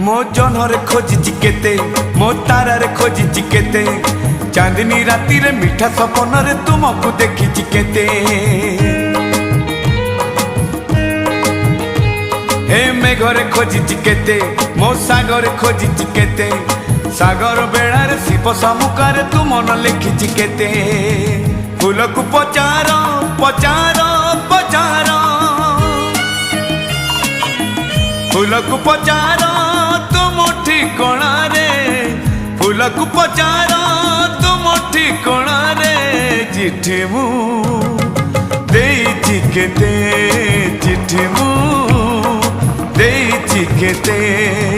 मो जनरे खोजिची केते मो तारारे खोजिची केते चांदनी राती रे मीठा सपन रे तुमको देखिची केते हे मेघरे खोजिची केते मो सागरे खोजिची केते सागर बेड़ारे शिव समुखारे तू मन लिखिची केते फूल को पचार पचार पचार फूल को पचार तुम ठिकणा रे फूल को पचार तुम ठिकणा रे चिट्ठी मु देइछि केते चिट्ठी मु देइछि केते।